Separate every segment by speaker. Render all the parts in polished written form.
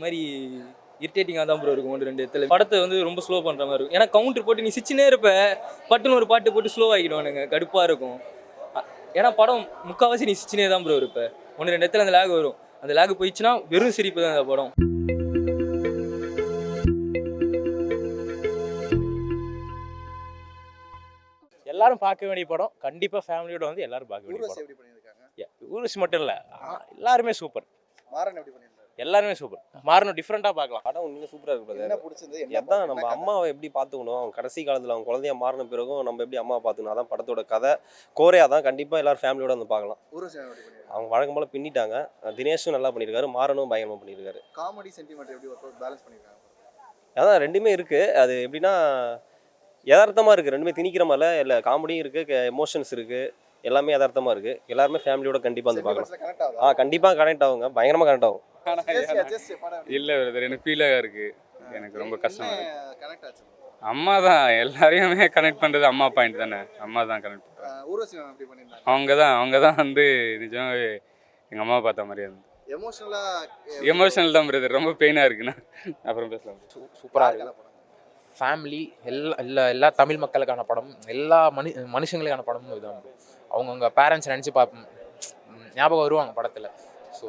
Speaker 1: மாதிரி இரிட்டேட்டிங்காக தான் ப்ரோ இருக்கும். 1-2 இடத்துல படத்தை வந்து ரொம்ப ஸ்லோ பண்ணுற மாதிரி இருக்கும். ஏன்னா கவுண்டர் போட்டு நீ சிச்சினே இருப்ப, பட்டுன்னு ஒரு பாட்டு போட்டு ஸ்லோ ஆகிடுவானுங்க, கடுப்பாக இருக்கும். ஏன்னா படம் முக்கால்வாசி நீ சிச்சினே தான் ப்ரோ இருப்ப. 1-2 இடத்துல அந்த லேக் வரும். அந்த லேக் போயிடுச்சுன்னா வெறும் சிரிப்பு தான் அந்த படம்.
Speaker 2: எல்லாரும் பார்க்க வேண்டிய படம். கண்டிப்பாக ஃபேமிலியோட வந்து எல்லாரும் பார்க்க வேண்டிய படம். ஊர்வசி மட்டும் இல்லை, எல்லாருமே சூப்பர்.
Speaker 3: மாறன் எப்படி பண்ணியிருந்தாரு?
Speaker 2: எல்லாருமே சூப்பர். மாறணும் டிஃப்ரெண்ட்டாக பார்க்கலாம்.
Speaker 4: படம் உண்மையிலே சூப்பராக இருக்குது.
Speaker 3: என்ன பிடிச்சது?
Speaker 4: எதான் நம்ம அம்மாவை எப்படி பார்த்துக்கணும், கடைசி காலத்தில் அவங்க குழந்தைய மாறின பிறகும் நம்ம எப்படி அம்மாவை பார்த்துக்கணும், அதான் படத்தோட கதை கோரையா தான். கண்டிப்பாக எல்லாரும் ஃபேமிலியோட வந்து பார்க்கலாம்.
Speaker 3: ஊர்வசி எப்படி பண்ணியிருந்தாரு?
Speaker 4: அவங்க வழக்கம் போல் பின்னிட்டாங்க. தினேஷும் நல்லா பண்ணியிருக்காரு, மாறனும் பயங்கரமாக பண்ணியிருக்காரு.
Speaker 3: காமெடி சென்டிமெண்ட் எப்படி ஒர்க் பேலன்ஸ் பண்ணியிருக்காங்க?
Speaker 4: அதான் ரெண்டுமே இருக்குது. அது எப்படின்னா யதார்த்தமாக இருக்குது, ரெண்டுமே திணிக்கிற மாதிரில இல்லை. காமெடியும் இருக்குது, எமோஷன்ஸ் இருக்குது, எல்லாமே யதார்த்தமாக இருக்குது. எல்லாருமே ஃபேமிலியோட கண்டிப்பாக வந்து பார்க்கலாம். கண்டிப்பாக கனெக்ட் ஆகுங்க, பயங்கரமாக கனெக்ட் ஆகும்.
Speaker 5: இல்லை எனக்கு ஃபீலாக இருக்குது. எனக்கு ரொம்ப கஷ்டமாக இருக்குது. அம்மா தான் எல்லாரையுமே கனெக்ட் பண்ணுறது. அம்மா பாயிண்ட் தானே, அம்மா தான் கனெக்ட் பண்ணுறாங்க. அவங்க தான் வந்து நிஜமாவே எங்கள் அம்மா பார்த்த மாதிரியே இருந்து எமோஷனல் தான் பிரதர். ரொம்ப பெயினாக இருக்குண்ணா. அப்புறம் பேசலாம்.
Speaker 6: சூப்பராக இருக்குது. ஃபேமிலி எல்லா தமிழ் மக்களுக்கான படம், எல்லா மனுஷங்களுக்கான படமும் இதுதான். அவங்கவுங்க பேரண்ட்ஸ் நினச்சி ஞாபகம் வருவாங்க படத்தில். ஸோ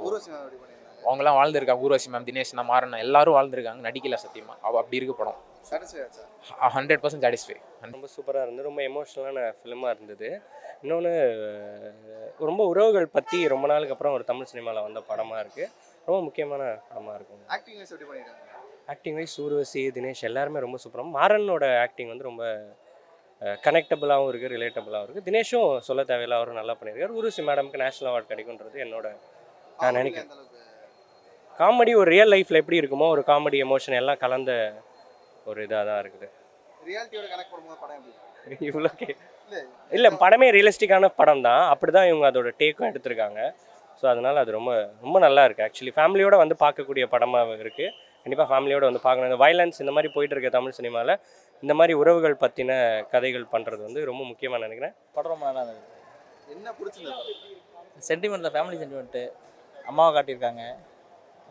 Speaker 6: அவங்களாம் வாழ்ந்துருக்காங்க. ஊர்வசி மேம், தினேஷ், மாறன் எல்லாரும் வாழ்ந்துருக்காங்க. நடிக்கல சத்தியமாக. அப்படி இருக்கு படம். 100% சாட்டிஸ்ஃபை.
Speaker 7: ரொம்ப சூப்பராக இருந்தது. ரொம்ப எமோஷ்னலான ஃபிலிமாக இருந்தது. இன்னொன்று ரொம்ப உறவுகள் பற்றி ரொம்ப நாளுக்கு அப்புறம் ஒரு தமிழ் சினிமாவில் வந்த படமாக இருக்குது. ரொம்ப முக்கியமான படமாக இருக்கும். ஆக்டிங் வைஸ் ஊர்வசி, தினேஷ் எல்லாருமே ரொம்ப சூப்பராக. மாறனோட ஆக்டிங் வந்து ரொம்ப கனெக்டபுளாகவும் இருக்குது, ரிலேட்டபுளாகவும் இருக்குது. தினேஷும் சொல்ல தேவையில்லை, அவரும் நல்லா பண்ணியிருக்காரு. ஊர்வசி மேடமுக்கு நேஷனல் அவார்டு கிடைக்குன்றது நான் நினைக்கிறேன். காமெடி ஒரு ரியல் லைஃப்பில் எப்படி இருக்குமோ ஒரு காமெடி எமோஷன் எல்லாம் கலந்த ஒரு இதாக தான் இருக்குது. இவ்வளோ இல்லை, படமே ரியலிஸ்டிக்கான படம் தான். அப்படி தான் இவங்க அதோட டேக்கும் எடுத்திருக்காங்க. ஸோ அதனால் அது ரொம்ப ரொம்ப நல்லா இருக்குது. ஆக்சுவலி ஃபேமிலியோடு வந்து பார்க்கக்கூடிய படமாக இருக்குது. கண்டிப்பாக ஃபேமிலியோடு வந்து பார்க்கணும். இந்த வயலன்ஸ் இந்த மாதிரி போயிட்டு இருக்க தமிழ் சினிமாவில் இந்த மாதிரி உறவுகள் பற்றின கதைகள் பண்ணுறது வந்து ரொம்ப முக்கியமாக நினைக்கிறேன்.
Speaker 1: படம் ரொம்ப நல்லா இருந்தது.
Speaker 3: என்ன பிடிச்சிருந்தது?
Speaker 1: சென்டிமெண்ட்டில் ஃபேமிலி சென்டிமெண்ட்டு அம்மாவை காட்டியிருக்காங்க.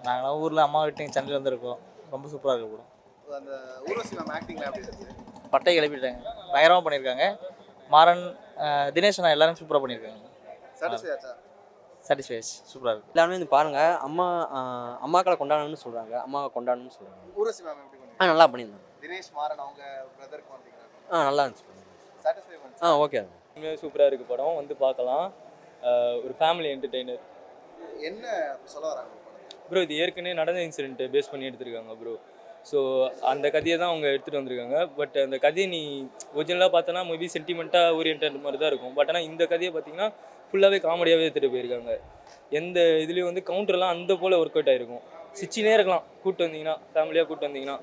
Speaker 1: நாங்களாம் ஊரில் அம்மா வீட்டையும் சென்னையில் வந்துருக்கோம். ரொம்ப சூப்பராக இருக்குது படம்.
Speaker 3: அந்த ஊர்வசி மேம் ஆக்டிங் எப்படி இருந்துச்சு?
Speaker 1: பட்டை கிளப்பிட்டாங்க, பயங்கரமாக பண்ணியிருக்காங்க. மாறன், தினேஷ் எல்லாரும் சூப்பராக பண்ணியிருக்காங்க. சாட்டிஸ்ஃபைஸ் சூப்பராக இருக்குது.
Speaker 8: எல்லாருமே வந்து பாருங்கள். அம்மாக்களை கொண்டாடணும்னு சொல்கிறாங்க, அம்மாவை கொண்டாடணும்னு சொல்கிறாங்க.
Speaker 3: ஊர்வசி மேம் எப்படி பண்ணியிருக்காங்க?
Speaker 8: நல்லா பண்ணியிருந்தாங்க.
Speaker 3: தினேஷ், மாறன் அவங்க பிரதருக்கு வந்தீங்க.
Speaker 8: நல்லா இருந்துச்சு.
Speaker 3: சாட்டிஸ்ஃபை பண்ணுச்சு.
Speaker 8: ஓகே.
Speaker 1: உண்மையாக சூப்பராக இருக்குது படம். வந்து பார்க்கலாம். ஒரு ஃபேமிலி என்டர்டெய்னர்.
Speaker 3: என்ன சொல்ல வராங்க
Speaker 1: ப்ரோ? இது ஏற்கனவே நடந்த இன்சிடென்ட்டு பேஸ் பண்ணி எடுத்திருக்காங்க ப்ரோ. ஸோ அந்த கதையை தான் அவங்க எடுத்துகிட்டு வந்திருக்காங்க. பட் அந்த கதையை நீ ஒரிஜினலாக பார்த்தோன்னா மேபி சென்டிமெண்ட்டாக ஓரியன்ட் மாதிரி தான் இருக்கும். பட் ஆனால் இந்த கதையை பார்த்தீங்கன்னா ஃபுல்லாகவே காமெடியாகவே எடுத்துகிட்டு போயிருக்காங்க. எந்த இதுலேயும் வந்து கவுண்டர்லாம் அந்த போல் ஒர்க் அவுட் ஆகிருக்கும். சிச்சினே இருக்கலாம் கூப்பிட்டு வந்தீங்கன்னா, ஃபேமிலியாக கூப்பிட்டு வந்தீங்கன்னா.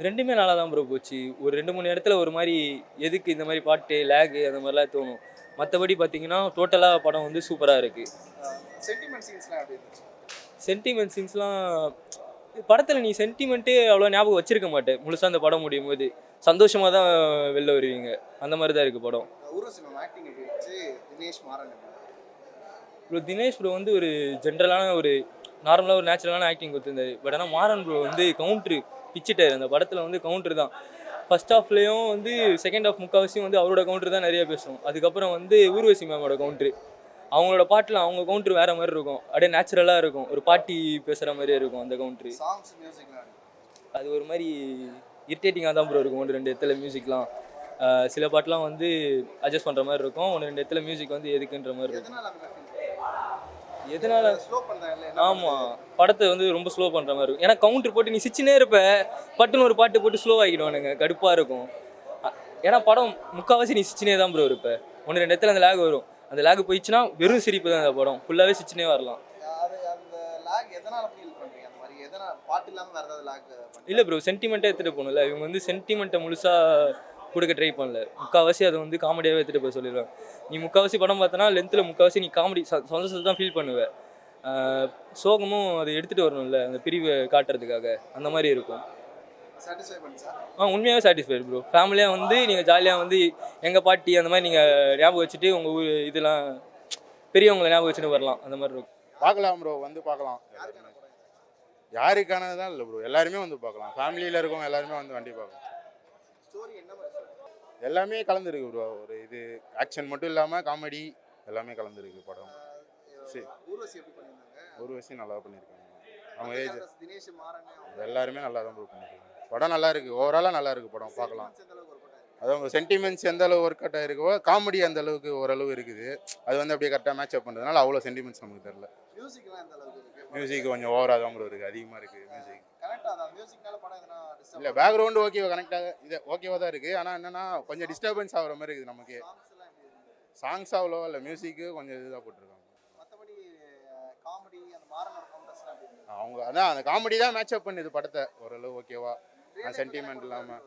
Speaker 1: ரெண்டுமே நல்லா தான் ப்ரோ போச்சு. ஒரு 2-3 இடத்துல ஒரு மாதிரி எதுக்கு இந்த மாதிரி பாட்டு லேகு அந்த மாதிரிலாம் தோணும். மற்றபடி பார்த்தீங்கன்னா டோட்டலாக படம் வந்து சூப்பராக இருக்குது. சென்டிமெண்ட் சீன்ஸ்லாம் படத்தில் நீ சென்டிமெண்ட்டே அவ்வளோ ஞாபகம் வச்சிருக்க மாட்டேன். முழுசாக அந்த படம் முடியும் போது சந்தோஷமாக தான் வெளில வருவீங்க. அந்த மாதிரி தான் இருக்குது படம். ப்ரோ தினேஷ் ப்ரோ வந்து ஒரு ஜென்ரலான ஒரு நார்மலாக ஒரு நேச்சுரலான ஆக்டிங் கொடுத்துருந்தாரு. பட் ஆனால் மாறன் ப்ரோ வந்து கவுண்ட்ரு பிச்சுட்டார். அந்த படத்தில் வந்து கவுண்ட்ரு தான். ஃபர்ஸ்ட் ஹாஃப்லேயும் வந்து செகண்ட் ஹாஃப் முக்கால்வாசியும் வந்து அவரோட கவுண்ட்ரு தான் நிறையா பேசும். அதுக்கப்புறம் வந்து ஊர்வசி மேமோட கவுண்ட்ரு, அவங்களோட பாட்டில் அவங்க கவுண்ட்ரு வேறு மாதிரி இருக்கும். அப்படியே நேச்சுரலாக இருக்கும். ஒரு பாட்டி பேசுகிற மாதிரியே இருக்கும் அந்த கவுண்ட்ரு. அது ஒரு மாதிரி இரிட்டேட்டிங்காக தான் ப்ரோ இருக்கும். 1-2 இடத்துல மியூசிக்லாம் சில பாட்டெலாம் வந்து அட்ஜஸ்ட் பண்ணுற மாதிரி இருக்கும். 1-2 இடத்துல மியூசிக் வந்து எதுக்குன்ற மாதிரி இருக்கும். எதனால்? ஆமாம், படத்தை வந்து ரொம்ப ஸ்லோ பண்ணுற மாதிரி இருக்கும். ஏன்னா கவுண்டர் போட்டு நீ சிச்சினே இருப்ப, பட்டுன்னு ஒரு பாட்டு போட்டு ஸ்லோ ஆகிடுவானுங்க, கடுப்பாக இருக்கும். ஏன்னா படம் முக்கால்வாசி நீ சிச்சினே தான் ப்ரோ இருப்ப. 1-2 இடத்துல அந்த லேக் வரும். அந்த லேக் போயிடுச்சுன்னா வெறும் சிரிப்பு தான். அந்த படம் ஃபுல்லாகவே சிச்சினே வரலாம். இல்லை ப்ரோ, சென்டிமெண்ட்டாக எடுத்துகிட்டு போகணும்ல. இவங்க வந்து சென்டிமெண்ட்டை முழுசாக கொடுக்க ட்ரை பண்ணல. முக்கால்வாசி அதை வந்து காமெடியாகவே எடுத்துகிட்டு போய் சொல்லிடுவாங்க. நீ முக்கால்வாசி படம் பார்த்தனா லென்த்தில் முக்கால்வாசி நீ காமெடி சந்தோஷத்தை தான் ஃபீல் பண்ணுவேன். சோகமும் அதை எடுத்துகிட்டு வரணும்ல, அந்த பிரிவை காட்டுறதுக்காக. அந்த மாதிரி இருக்கும். உண்மையாகவே சாட்டிஸ்ஃபைடு ப்ரோ. ஃபேமிலியாக வந்து நீங்கள் ஜாலியாக வந்து எங்கள் பாட்டி அந்த மாதிரி நீங்கள் ஞாபகம் வச்சுட்டு உங்கள் ஊர் இதெல்லாம் பெரியவங்களை ஞாபகம் வச்சுட்டு வரலாம். அந்த மாதிரி இருக்கும்.
Speaker 9: பார்க்கலாம் ப்ரோ, வந்து பார்க்கலாம். யாருக்கானதான் இல்லை ப்ரோ, எல்லாருமே வந்து பார்க்கலாம். ஃபேமிலியில் இருக்கவங்க எல்லாருமே வந்து வண்டி பார்க்கலாம்.
Speaker 3: ஸ்டோரி என்ன மாதிரி story?
Speaker 9: எல்லாமே கலந்துருக்கு ப்ரோ. ஒரு இது ஆக்ஷன் மட்டும் இல்லாமல் காமெடி எல்லாமே கலந்துருக்கு படம். சரி,
Speaker 3: ஊர்வசி எப்படி பண்ணியிருந்தாங்க?
Speaker 9: ஊர்வசி நல்லா பண்ணியிருக்காங்க. அவங்க ஏஜ்
Speaker 3: தினேஷ் மாறன்
Speaker 9: எல்லாருமே நல்லா தான் ப்ரோ பண்ணியிருக்காங்க. படம் நல்லா இருக்குது, ஓவராலாக நல்லா இருக்குது படம், பார்க்கலாம்.
Speaker 3: எந்த அளவுக்கு ஒர்க் அவுட் ஆயிருக்கு?
Speaker 9: அது அவங்க சென்டிமெண்ட்ஸ் எந்த அளவு ஒர்க் அவுட் ஆயிருக்கோ, காமெடி அந்த அளவுக்கு ஓரளவு இருக்குது. அது வந்து அப்படியே கரெக்டாக மேட்ச் அப் பண்ணுறதுனால அவ்வளோ சென்டிமெண்ட்ஸ் நமக்கு தெரியல.
Speaker 3: மியூசிக்லாம் எந்த அளவுக்கு இருக்கு?
Speaker 9: மியூசிக் கொஞ்சம் ஓவராக தான் ப்ரோ இருக்குது, அதிகமாக இருக்குது மியூசிக்.
Speaker 3: கனெக்ட் ஆகுதா மியூசிக்னால படம் எதனா டிஸ்டர்ப்
Speaker 9: இல்லை, பேக்ரவுண்டு ஓகேவா கனெக்டாக இது ஓகேவாக தான் இருக்குது. ஆனால் என்னென்னா கொஞ்சம் டிஸ்டர்பன்ஸ் ஆகிற மாதிரி இருக்குது நமக்கு.
Speaker 3: சாங்ஸ்லாம் எப்படி இருக்கு?
Speaker 9: சாங்ஸ் அவ்வளோவா இல்லை, மியூசிக்கு கொஞ்சம் இதுதான் போட்டிருக்காங்க.
Speaker 3: மற்றபடி காமெடி அந்த மாறனோட கவுண்டர்ஸ்லாம் எப்படி இருக்கு?
Speaker 9: அவங்க அதான் அந்த காமெடி தான் மேட்ச் அப் பண்ணுது படத்தை ஓரளவு ஓகேவா. சென்டிமெண்ட் இல்லாமல்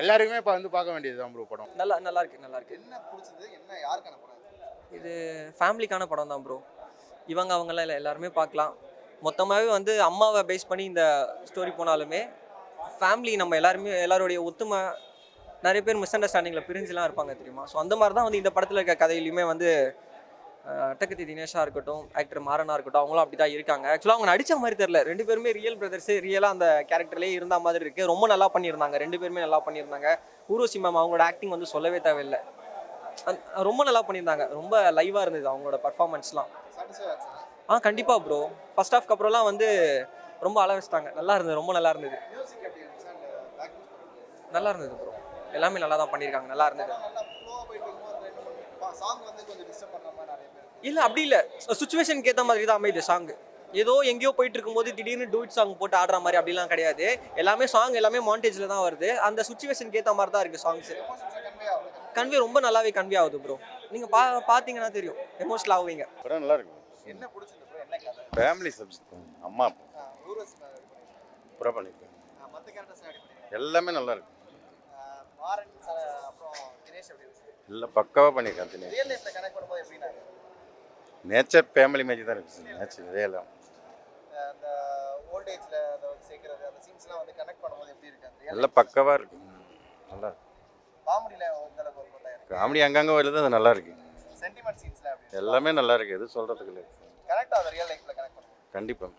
Speaker 9: எல்லாருக்குமே இப்போ வந்து பார்க்க வேண்டியது தான் ப்ரோ படம்.
Speaker 8: நல்லா இருக்கு.
Speaker 3: என்ன பிடிச்சது? என்ன யாருக்கான படம் இது?
Speaker 8: இது ஃபேமிலிக்கான படம் தான் ப்ரோ. அவங்களாம் இல்லை, எல்லாருமே பார்க்கலாம். மொத்தமாகவே வந்து அம்மாவை பேஸ் பண்ணி இந்த ஸ்டோரி போனாலுமே ஃபேமிலி நம்ம எல்லாருடைய ஒத்துமை, நிறைய பேர் மிஸ் அண்டர்ஸ்டாண்டிங்கில் பிரிஞ்சுலாம் இருப்பாங்க தெரியுமா. ஸோ அந்த மாதிரி தான் வந்து இந்த படத்தில் இருக்க கதையிலையுமே வந்து அட்டகத்தி தினேஷாக இருக்கட்டும், ஆக்டர் மாறனாக இருக்கட்டும், அவங்களும் அப்படி தான் இருக்காங்க. ஆக்சுவலாக அவங்க நடித்த மாதிரி தெரில, 2 பேருமே ரியல் பிரதர்ஸு, ரியலாக அந்த கேரக்டர்லேயே இருந்த மாதிரி இருக்குது. ரொம்ப நல்லா பண்ணியிருந்தாங்க, 2 பேருமே நல்லா பண்ணியிருந்தாங்க. ஊர்வசி மேம் அவங்களோட ஆக்டிங் வந்து சொல்லவே தேவையில்லை, ரொம்ப நல்லா பண்ணியிருந்தாங்க. ரொம்ப லைவாக இருந்தது அவங்களோட பர்ஃபார்மன்ஸ்லாம்.
Speaker 3: சாட்டிஸ்ஃபை ஆச்சா?
Speaker 8: கண்டிப்பாக ப்ரோ. ஃபர்ஸ்ட் ஹாஃப்க்கு அப்புறம்லாம் வந்து ரொம்ப அழ வச்சிட்டாங்க. நல்லா இருந்தது, ரொம்ப நல்லா இருந்தது.
Speaker 3: மியூசிக் எப்படி இருந்துச்சு? அந்த பேக்ரவுண்ட் ஸ்கோர்
Speaker 8: நல்லா இருந்தது ப்ரோ. எல்லாமே நல்லா தான் பண்ணியிருக்காங்க, நல்லா இருந்தது.
Speaker 3: நல்லா ஃப்ளோவா போயிட்டு இருக்கும்போது 2 3 சாங் வந்து கொஞ்சம் டிஸ்டர்ப் பண்ற மாதிரி நிறைய பேர் இருக்கு.
Speaker 8: இல்லை அப்படி இல்லை, சுச்சுவேஷனுக்கு ஏற்ற மாதிரி தான் அமையுது சாங். ஏதோ எங்கேயோ போயிட்டு இருக்கும்போது திடீர்னு டூட் சாங் போட்டு ஆடுற மாதிரி அப்படிலாம் கிடையாது. எல்லாமே மாண்டேஜில் தான் வருது. அந்த சுச்சுவேஷனுக்கு ஏற்ற மாதிரி தான் இருக்குது சாங்ஸு.
Speaker 3: எமோஷன்ஸை கன்வே ஆகுது.
Speaker 8: கன்வே ரொம்ப நல்லாவே கன்வே ஆகுது ப்ரோ. நீங்கள் பார்த்தீங்கன்னா தெரியும், எமோஷனல் ஆகுவீங்க.
Speaker 10: படம் நல்லா இருக்கும்.
Speaker 3: என்ன பிடிச்சது ப்ரோ? என்ன கதை?
Speaker 10: ஃபேமிலி சப்ஜெக்ட், அம்மா அப்பா
Speaker 3: ஊர்வசி மேம் எப்படி பண்ணிருக்காங்க?
Speaker 10: புறா பண்ணியிருக்காங்க.
Speaker 3: மற்ற கேரக்டர்ஸ்லாம் எப்படி பண்ணிருக்காங்க?
Speaker 10: எல்லாமே நல்லா இருக்கு.
Speaker 3: மாறன் அப்புறம் தினேஷ் எப்படி இருக்கு?
Speaker 10: எல்லாம் பக்காவாக பண்ணியிருக்காங்க. தினேஷ்
Speaker 3: ரியல் லைஃப்ல கனெக்ட் பண்ணும்போது எப்படின்னா இருக்கு?
Speaker 10: நேச்சர் ஃபேமிலி மேஜ் தான் இருக்குது. நேச்சர் ரியலாக
Speaker 3: அந்த ஓல்ட் ஏஜ்ல அதை சேர்க்கறது, அந்த சீன்ஸ்லாம் வந்து கனெக்ட் பண்ணும்போது எப்படி இருக்கு? அந்த
Speaker 10: எல்லாம் பக்காவாக இருக்கு, நல்லா இருக்கு.
Speaker 3: காமெடியில எந்த அளவுக்கு ஒர்க் அவுட் ஆயிருக்கு?
Speaker 10: காமெடி அங்கங்கே வருது, அது நல்லா இருக்கு.
Speaker 3: சென்டிமெண்ட் சீன்ஸ்லாம் எப்படி?
Speaker 10: எல்லாமே நல்லா இருக்கு, எது சொல்கிறதுக்கு இல்லை.
Speaker 3: கனெக்ட் ஆகுது ரியல் லைஃப்ல கனெக்ட் பண்ணும்போது.
Speaker 10: கண்டிப்பாக